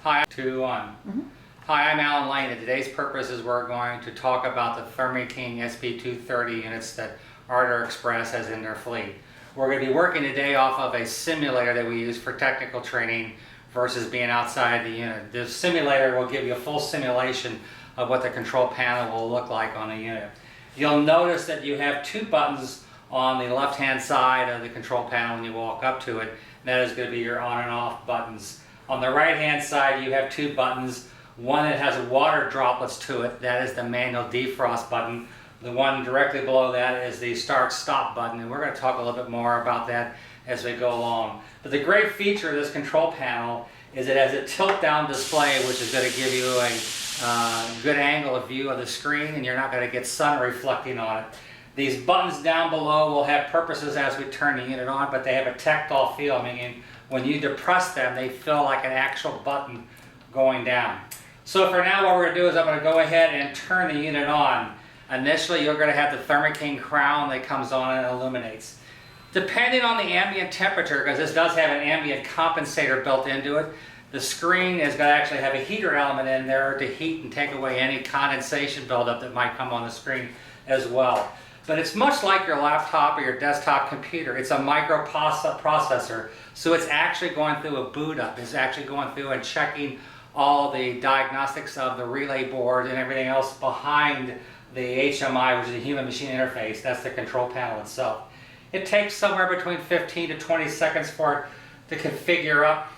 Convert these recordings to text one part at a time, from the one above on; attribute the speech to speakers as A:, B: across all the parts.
A: Hi, 2, 1. Hi, I'm Alan Lane, and today's purpose is we're going to talk about the Thermo SB-230 units that Artur Express has in their fleet. We're going to be working today off of a simulator that we use for technical training versus being outside the unit. The simulator will give you a full simulation of what the control panel will look like on the unit. You'll notice that you have two buttons on the left-hand side of the control panel when you walk up to it. And that is going to be your on and off buttons. On the right-hand side, you have two buttons. One that has water droplets to it, that is the manual defrost button. The one directly below that is the start-stop button, and we're going to talk a little bit more about that as we go along. But the great feature of this control panel is it has a tilt-down display, which is going to give you a good angle of view of the screen, and you're not going to get sun reflecting on it. These buttons down below will have purposes as we turn the unit on, but they have a tactile feel, meaning when you depress them, they feel like an actual button going down. So for now, what we're going to do is I'm going to go ahead and turn the unit on. Initially, you're going to have the Thermo crown that comes on and illuminates. Depending on the ambient temperature, because this does have an ambient compensator built into it, the screen is going to actually have a heater element in there to heat and take away any condensation buildup that might come on the screen as well. But it's much like your laptop or your desktop computer. It's a microprocessor, so it's actually going through a boot up. It's actually going through and checking all the diagnostics of the relay board and everything else behind the HMI, which is the human machine interface. That's the control panel itself. It takes somewhere between 15 to 20 seconds for it to configure up,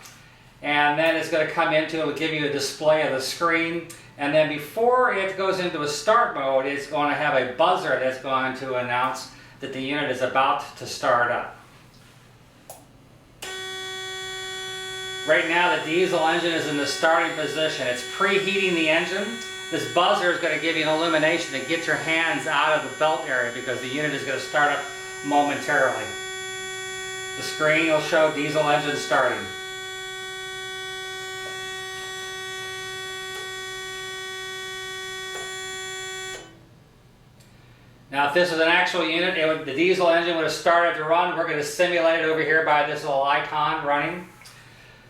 A: and then it's going to come into, it will give you a display of the screen, and then before it goes into a start mode, it's going to have a buzzer that's going to announce that the unit is about to start up. Right now the diesel engine is in the starting position. It's preheating the engine. This buzzer is going to give you an illumination to get your hands out of the belt area because the unit is going to start up momentarily. The screen will show diesel engine starting. Now if this is an actual unit, the diesel engine would have started to run. We're going to simulate it over here by this little icon running.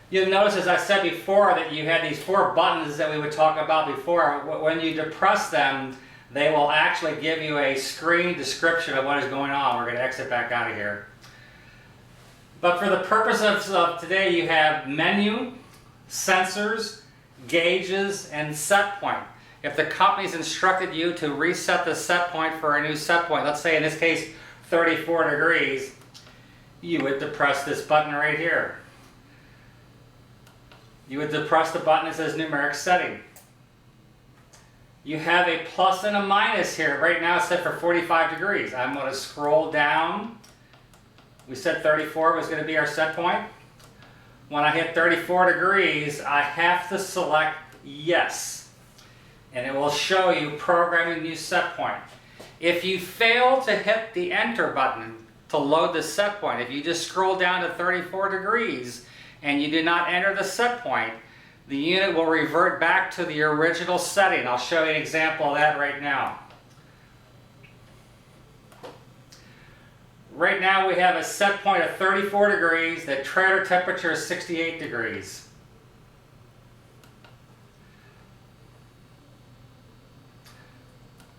A: You'll notice, as I said before, that you had these four buttons that we would talk about before. When you depress them, they will actually give you a screen description of what is going on. We're going to exit back out of here. But for the purpose of today, you have menu, sensors, gauges, and set point. If the company's instructed you to reset the set point for a new set point, let's say in this case 34 degrees, you would depress this button right here. You would depress the button that says numeric setting. You have a plus and a minus here. Right now it's set for 45 degrees. I'm going to scroll down. We said 34 was going to be our set point. When I hit 34 degrees, I have to select yes. And it will show you programming new set point. If you fail to hit the enter button to load the set point, if you just scroll down to 34 degrees and you do not enter the set point, the unit will revert back to the original setting. I'll show you an example of that right now. Right now we have a set point of 34 degrees. The trailer temperature is 68 degrees.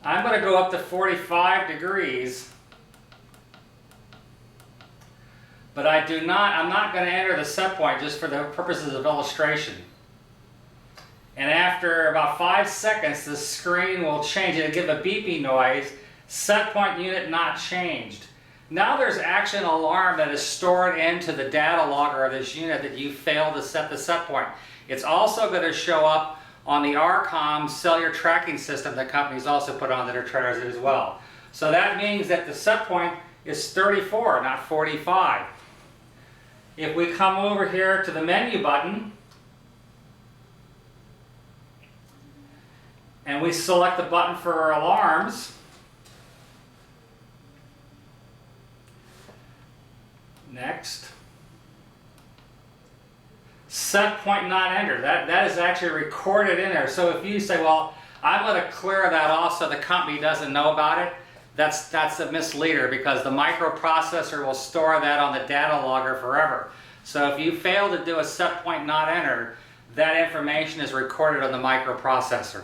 A: I'm going to go up to 45 degrees, but I'm not going to enter the set point just for the purposes of illustration. And after about 5 seconds, the screen will change. It'll give a beeping noise. Set point unit not changed. Now there's actually an alarm that is stored into the data logger of this unit that you failed to set the set point. It's also going to show up on the RCOM cellular tracking system that companies also put onto their trailers as well. So that means that the set point is 34, not 45. If we come over here to the menu button, and we select the button for our alarms, next, set point not entered. That is actually recorded in there. So if you say, well, I'm going to clear that off so the company doesn't know about it, that's a misleader because the microprocessor will store that on the data logger forever. So if you fail to do a set point not entered, that information is recorded on the microprocessor.